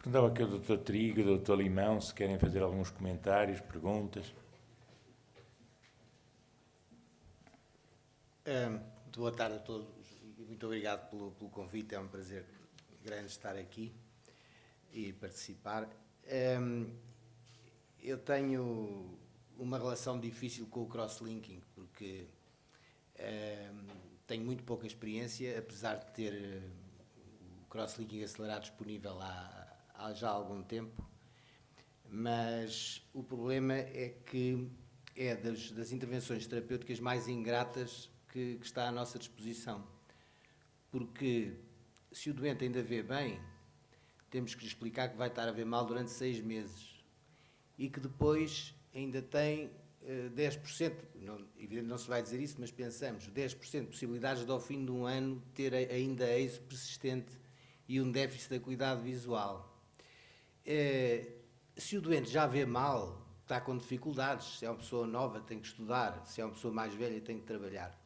Perguntava aqui ao Dr. Trigo e ao Dr. Limão se querem fazer alguns comentários, perguntas. Boa tarde a todos e muito obrigado pelo convite. É um prazer grande estar aqui e participar. Eu tenho uma relação difícil com o crosslinking porque tenho muito pouca experiência, apesar de ter o crosslinking acelerado disponível há já algum tempo, mas o problema é que é das intervenções terapêuticas mais ingratas que está à nossa disposição, porque se o doente ainda vê bem, temos que lhe explicar que vai estar a ver mal durante 6 meses e que depois ainda tem 10%, evidentemente não se vai dizer isso, mas pensamos, 10% de possibilidades de ao fim de um ano ter ainda êxito persistente e um déficit da acuidade visual. Se o doente já vê mal, está com dificuldades, se é uma pessoa nova tem que estudar, se é uma pessoa mais velha tem que trabalhar.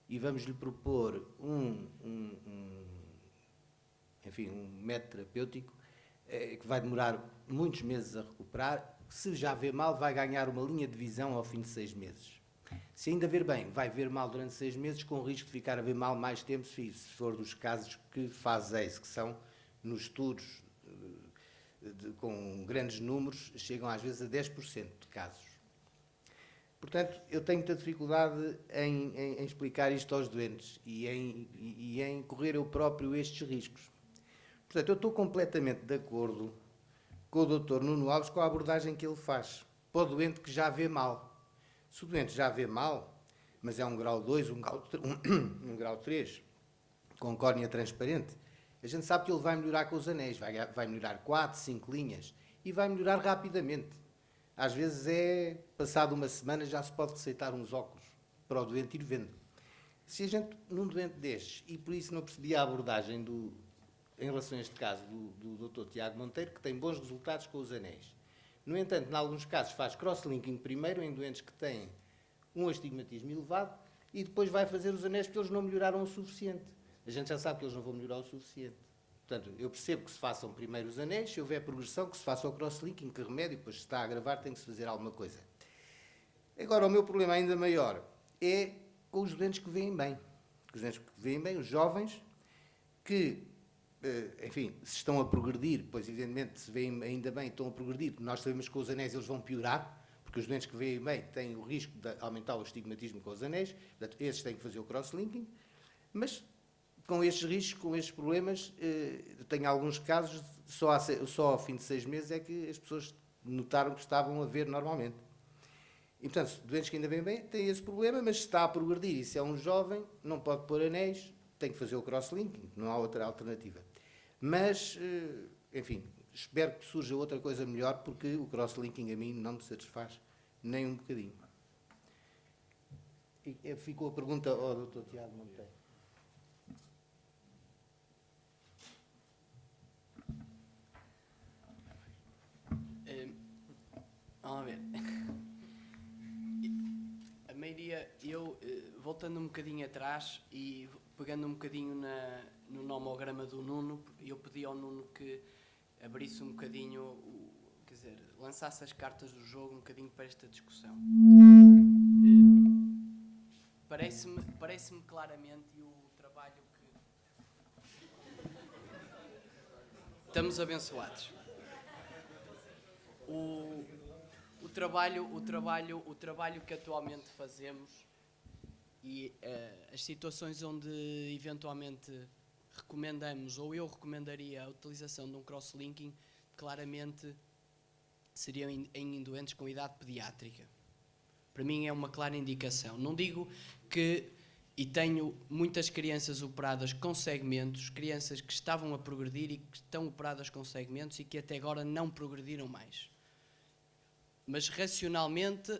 E vamos-lhe propor um método terapêutico que vai demorar muitos meses a recuperar. Se já vê mal, vai ganhar uma linha de visão ao fim de 6 meses. Se ainda ver bem, vai ver mal durante 6 meses, com o risco de ficar a ver mal mais tempo, se for dos casos que faz ACE, que são, nos estudos com grandes números, chegam às vezes a 10% de casos. Portanto, eu tenho muita dificuldade em explicar isto aos doentes e em correr eu próprio estes riscos. Portanto, eu estou completamente de acordo com o Dr. Nuno Alves com a abordagem que ele faz para o doente que já vê mal. Se o doente já vê mal, mas é um grau 2, um grau 3, com córnea transparente, a gente sabe que ele vai melhorar com os anéis, vai melhorar 4, 5 linhas e vai melhorar rapidamente. Às vezes passado uma semana já se pode receitar uns óculos para o doente ir vendo. Se a gente, num doente destes, e por isso não percebi a abordagem em relação a este caso do Dr. Tiago Monteiro, que tem bons resultados com os anéis. No entanto, em alguns casos faz crosslinking primeiro em doentes que têm um astigmatismo elevado e depois vai fazer os anéis porque eles não melhoraram o suficiente. A gente já sabe que eles não vão melhorar o suficiente. Portanto, eu percebo que se façam primeiro os anéis, se houver progressão, que se faça o crosslinking, que remédio, depois se está a agravar tem que se fazer alguma coisa. Agora, o meu problema ainda maior é com os doentes que veem bem. Os doentes que veem bem, os jovens, que, enfim, se estão a progredir, pois evidentemente se veem ainda bem, estão a progredir, nós sabemos que com os anéis eles vão piorar, porque os doentes que veem bem têm o risco de aumentar o astigmatismo com os anéis, portanto, esses têm que fazer o crosslinking, mas com estes riscos, com estes problemas, tenho alguns casos, só ao fim de 6 meses é que as pessoas notaram que estavam a ver normalmente. E, portanto, doentes que ainda veem bem têm esse problema, mas se está a progredir e se é um jovem, não pode pôr anéis, tem que fazer o crosslinking, não há outra alternativa. Mas, enfim, espero que surja outra coisa melhor, porque o crosslinking a mim não me satisfaz nem um bocadinho. E ficou a pergunta ao Dr. Tiago Monteiro. Vamos ver. A maioria, voltando um bocadinho atrás e pegando um bocadinho no nomograma do Nuno, eu pedi ao Nuno que abrisse um bocadinho, quer dizer, lançasse as cartas do jogo um bocadinho para esta discussão. Parece-me claramente o trabalho que... Estamos abençoados. O trabalho que atualmente fazemos e as situações onde eventualmente recomendamos, ou eu recomendaria a utilização de um crosslinking, claramente seriam em doentes com idade pediátrica. Para mim é uma clara indicação. Não digo que, e tenho muitas crianças operadas com segmentos, crianças que estavam a progredir e que estão operadas com segmentos e que até agora não progrediram mais. Mas racionalmente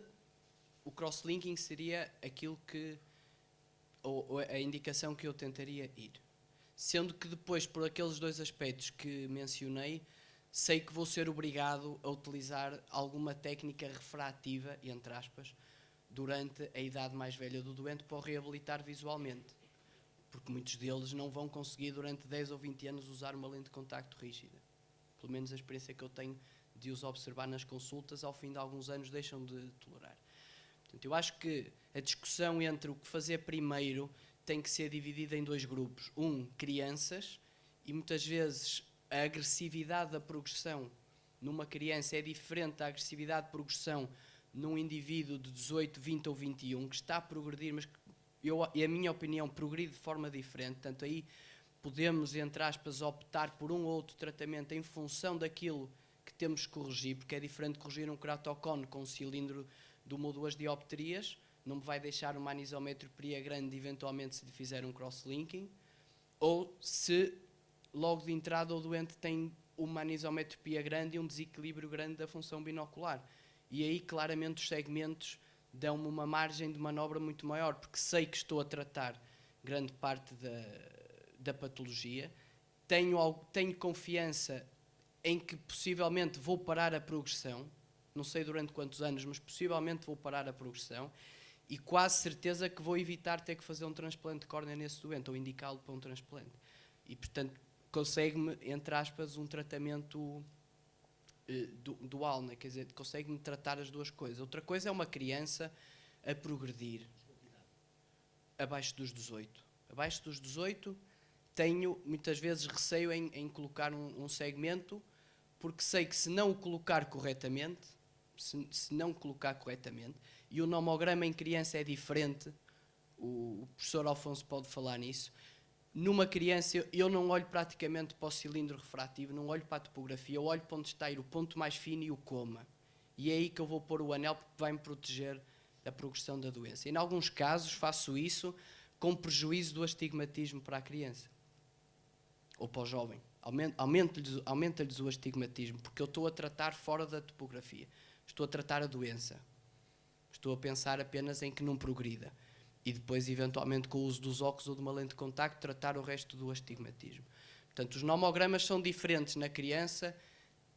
o crosslinking seria aquilo que, ou a indicação que eu tentaria ir. Sendo que depois, por aqueles dois aspectos que mencionei, sei que vou ser obrigado a utilizar alguma técnica refrativa, entre aspas, durante a idade mais velha do doente para o reabilitar visualmente. Porque muitos deles não vão conseguir durante 10 ou 20 anos usar uma lente de contacto rígida. pelo menos a experiência que eu tenho de os observar nas consultas, ao fim de alguns anos deixam de tolerar. Portanto, eu acho que a discussão entre o que fazer primeiro tem que ser dividida em dois grupos. Crianças, e muitas vezes a agressividade da progressão numa criança é diferente da agressividade de progressão num indivíduo de 18, 20 ou 21, que está a progredir, mas e a minha opinião, progride de forma diferente. Portanto, aí podemos, entre aspas, optar por um ou outro tratamento em função daquilo que temos que corrigir, porque é diferente corrigir um queratocone com um cilindro de uma ou duas dioptrias, não me vai deixar uma anisometropia grande, eventualmente, se lhe fizer um cross-linking, ou se logo de entrada o doente tem uma anisometropia grande e um desequilíbrio grande da função binocular. E aí, claramente, os segmentos dão-me uma margem de manobra muito maior, porque sei que estou a tratar grande parte da patologia, tenho confiança em que possivelmente vou parar a progressão, não sei durante quantos anos, mas possivelmente vou parar a progressão, e quase certeza que vou evitar ter que fazer um transplante de córnea nesse doente, ou indicá-lo para um transplante. E, portanto, consegue-me, entre aspas, um tratamento dual, né? Quer dizer, consegue-me tratar as duas coisas. Outra coisa é uma criança a progredir abaixo dos 18. Abaixo dos 18 tenho muitas vezes receio em colocar um segmento, porque sei que se não o colocar corretamente, e o nomograma em criança é diferente, o professor Alfonso pode falar nisso. Numa criança, eu não olho praticamente para o cilindro refrativo, não olho para a topografia, eu olho para onde está a ir o ponto mais fino e o coma. E é aí que eu vou pôr o anel, porque vai-me proteger da progressão da doença. E, em alguns casos, faço isso com prejuízo do astigmatismo para a criança ou para o jovem. Aumenta-lhes o astigmatismo, porque eu estou a tratar fora da topografia. Estou a tratar a doença. Estou a pensar apenas em que não progrida. E depois, eventualmente, com o uso dos óculos ou de uma lente de contacto, tratar o resto do astigmatismo. Portanto, os nomogramas são diferentes na criança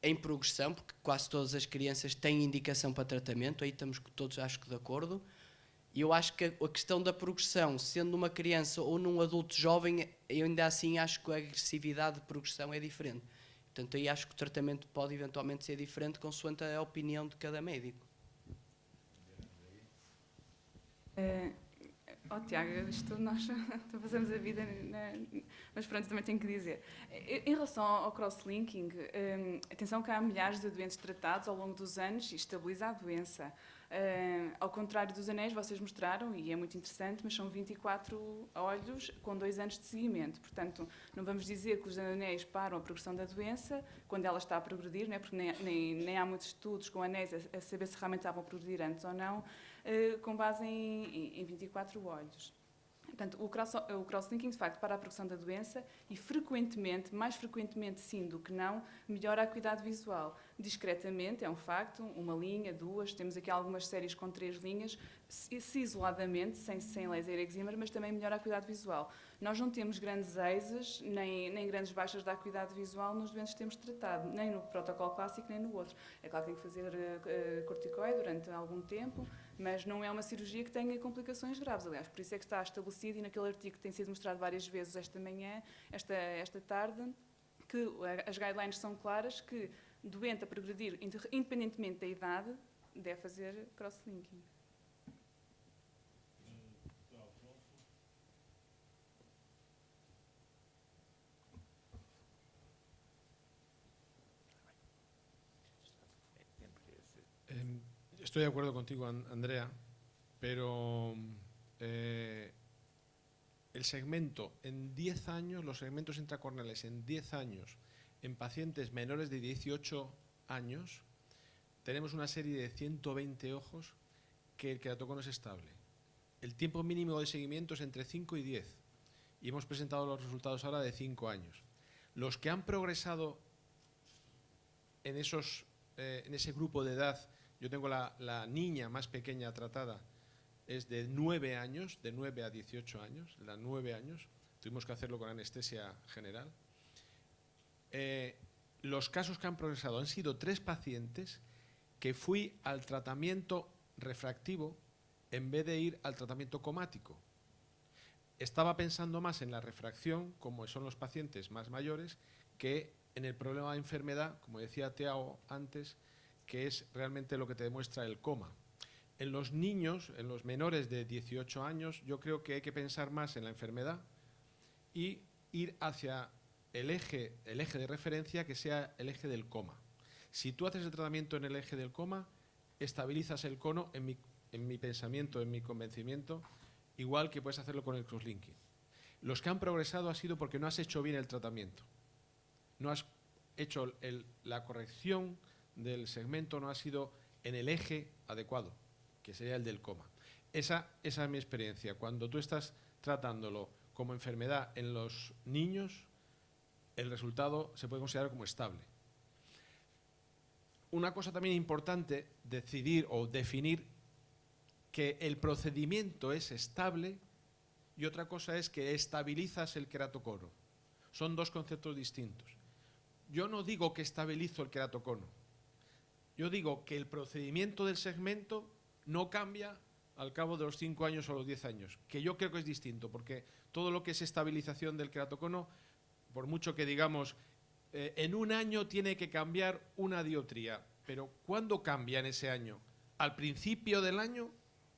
em progressão, porque quase todas as crianças têm indicação para tratamento, aí estamos todos, acho que, de acordo. E eu acho que a questão da progressão, sendo numa criança ou num adulto jovem, eu ainda assim acho que a agressividade de progressão é diferente. Portanto, aí acho que o tratamento pode eventualmente ser diferente, consoante a opinião de cada médico. Tiago, isto nós fazemos a vida, mas pronto, também tenho que dizer. Em relação ao cross-linking, atenção que há milhares de doentes tratados ao longo dos anos e estabiliza a doença. Ao contrário dos anéis, vocês mostraram, e é muito interessante, mas são 24 olhos com 2 anos de seguimento. Portanto, não vamos dizer que os anéis param a progressão da doença quando ela está a progredir, não é? Porque nem há muitos estudos com anéis a saber se realmente estavam a progredir antes ou não, com base em 24 olhos. Portanto, o cross-linking, de facto, para a progressão da doença e frequentemente, mais frequentemente sim do que não, melhora a acuidade visual. Discretamente, é um facto, 1 linha, 2, temos aqui algumas séries com 3 linhas, se isoladamente, sem laser excimer, mas também melhora a acuidade visual. Nós não temos grandes EISES, nem grandes baixas da acuidade visual nos doentes que temos tratado, nem no protocolo clássico, nem no outro. É claro que tem que fazer corticoide durante algum tempo, mas não é uma cirurgia que tenha complicações graves. Aliás, por isso é que está estabelecido, e naquele artigo que tem sido mostrado várias vezes esta manhã, esta tarde, que as guidelines são claras, que doente a progredir, independentemente da idade, deve fazer cross-linking. Estoy de acuerdo contigo, Andrea, pero el segmento en 10 años, los segmentos intracorneales en 10 años, en pacientes menores de 18 años, tenemos una serie de 120 ojos que el queratocono es estable. El tiempo mínimo de seguimiento es entre 5 y 10, y hemos presentado los resultados ahora de 5 años. Los que han progresado en ese grupo de edad, yo tengo la niña más pequeña tratada, es de 9 años, de 9 a 18 años, la 9 años, tuvimos que hacerlo con anestesia general. Los casos que han progresado han sido 3 pacientes que fui al tratamiento refractivo en vez de ir al tratamiento comático. Estaba pensando más en la refracción, como son los pacientes más mayores, que en el problema de enfermedad, como decía Tiago antes, que es realmente lo que te demuestra el coma. En los niños, en los menores de 18 años, yo creo que hay que pensar más en la enfermedad y ir hacia el eje de referencia que sea el eje del coma. Si tú haces el tratamiento en el eje del coma, estabilizas el cono, en mi pensamiento, en mi convencimiento, igual que puedes hacerlo con el crosslinking. Los que han progresado ha sido porque no has hecho bien el tratamiento. No has hecho la corrección del segmento, no ha sido en el eje adecuado, que sería el del coma. Esa es mi experiencia. Cuando tú estás tratándolo como enfermedad en los niños, el resultado se puede considerar como estable. Una cosa también importante, decidir o definir que el procedimiento es estable y otra cosa es que estabilizas el queratocono. Son dos conceptos distintos. Yo no digo que estabilizo el queratocono. Yo digo que el procedimiento del segmento no cambia al cabo de los 5 años o los 10 años, que yo creo que es distinto, porque todo lo que es estabilización del queratocono, por mucho que digamos, en un año tiene que cambiar una dioptría, pero ¿cuándo cambia en ese año? ¿Al principio del año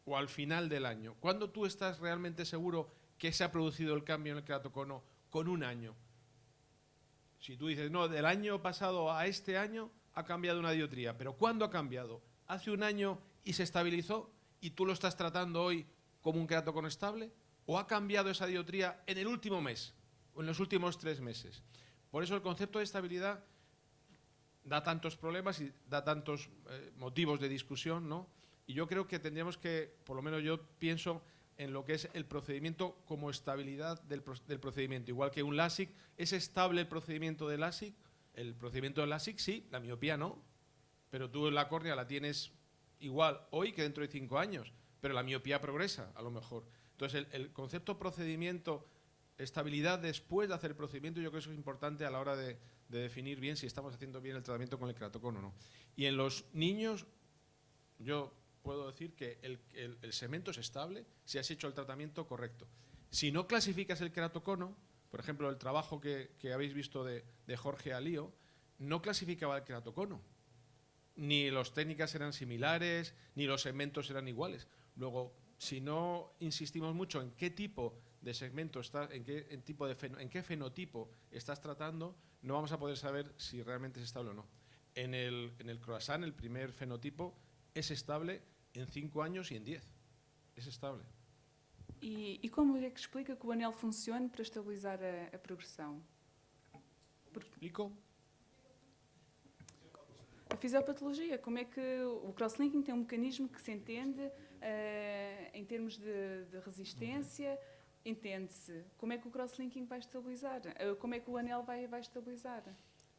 o al final del año? ¿Cuándo tú estás realmente seguro que se ha producido el cambio en el queratocono con un año? Si tú dices, no, del año pasado a este año ha cambiado una dioptría, pero ¿cuándo ha cambiado? ¿Hace un año y se estabilizó y tú lo estás tratando hoy como un queratocono estable? ¿O ha cambiado esa dioptría en el último mes o en los últimos 3 meses? Por eso el concepto de estabilidad da tantos problemas y da tantos motivos de discusión, ¿no? Y yo creo que tendríamos que, por lo menos yo pienso en lo que es el procedimiento como estabilidad del procedimiento. Igual que un LASIK, ¿es estable el procedimiento de LASIK? El procedimiento de LASIK sí, la miopía no. Pero tú la córnea la tienes igual hoy que dentro de 5 años, pero la miopía progresa a lo mejor. Entonces el concepto procedimiento, estabilidad después de hacer el procedimiento, yo creo que eso es importante a la hora de definir bien si estamos haciendo bien el tratamiento con el queratocono o no. Y en los niños, yo puedo decir que el segmento es estable si has hecho el tratamiento correcto. Si no clasificas el queratocono, por ejemplo, el trabajo que habéis visto de Jorge Alío, no clasificaba el queratocono. Ni las técnicas eran similares, ni los segmentos eran iguales. Luego, si no insistimos mucho en qué tipo de segmento estás, en qué fenotipo estás tratando, no vamos a poder saber si realmente es estable o no. En el croissant, el primer fenotipo, es estable en 5 años y en 10. Es estable. E como é que explica que o anel funcione para estabilizar a progressão? ¿Explico? A fisiopatologia, como é que o crosslinking tem um mecanismo que se entende em termos de resistência, entende-se. Como é que o crosslinking vai estabilizar? Como é que o anel vai estabilizar?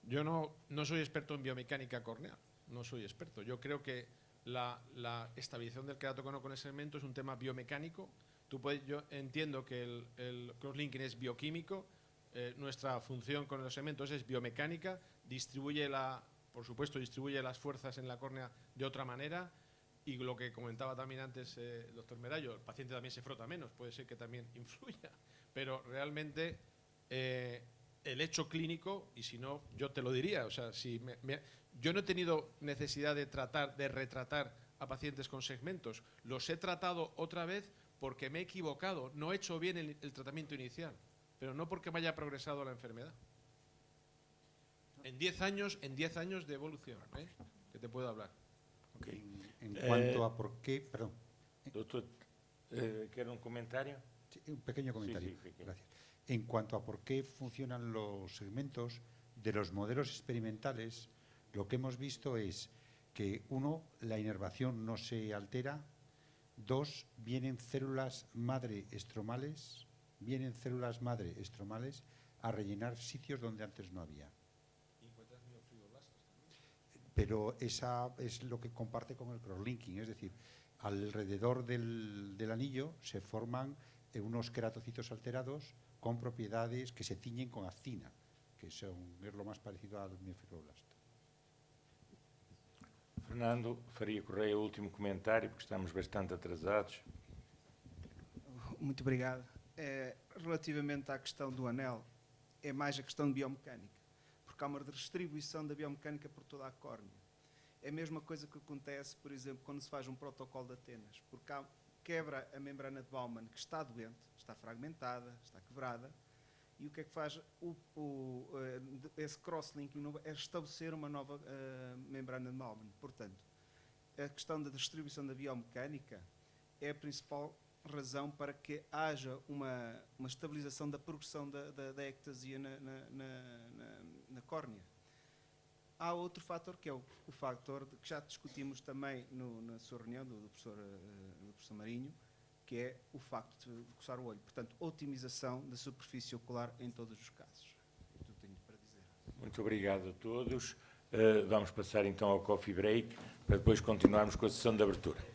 Yo no soy experto en biomecánica corneal, no soy experto. Yo creo que la estabilización del queratocono con el segmento es un tema biomecánico. Yo entiendo que el crosslinking es bioquímico, nuestra función con los segmentos es biomecánica, por supuesto, distribuye las fuerzas en la córnea de otra manera, y lo que comentaba también antes el doctor Medallo, el paciente también se frota menos, puede ser que también influya, pero realmente el hecho clínico, y si no, yo te lo diría, o sea, yo no he tenido necesidad de retratar a pacientes con segmentos, los he tratado otra vez porque me he equivocado, no he hecho bien el tratamiento inicial, pero no porque me haya progresado la enfermedad. En 10 años de evolución, que te puedo hablar. Okay. En cuanto a por qué, perdón. Doctor, ¿quiere un comentario? Sí, un pequeño comentario. Sí, pequeño. Gracias. En cuanto a por qué funcionan los segmentos de los modelos experimentales, lo que hemos visto es que, 1, la inervación no se altera, 2, vienen células madre estromales a rellenar sitios donde antes no había. Pero esa es lo que comparte con el crosslinking, es decir, alrededor del anillo se forman unos queratocitos alterados con propiedades que se tiñen con actina, que es lo más parecido al miofibroblasto. Fernando Faria Correia, último comentário, porque estamos bastante atrasados. Muito obrigado. Relativamente à questão do anel, é mais a questão de biomecânica. porque há uma distribuição da biomecânica por toda a córnea. É a mesma coisa que acontece, por exemplo, quando se faz um protocolo de Atenas, porque quebra a membrana de Bowman, que está doente, está fragmentada, está quebrada, e o que é que faz esse cross-linking é estabelecer uma nova membrana de Bowman. Portanto, a questão da distribuição da biomecânica é a principal razão para que haja uma estabilização da progressão da ectasia na córnea. Há outro fator, que é o fator que já discutimos também na sua reunião do professor Marinho, que é o facto de coçar o olho. Portanto, otimização da superfície ocular em todos os casos. É tudo que tenho para dizer. Muito obrigado a todos. Vamos passar então ao coffee break, para depois continuarmos com a sessão de abertura.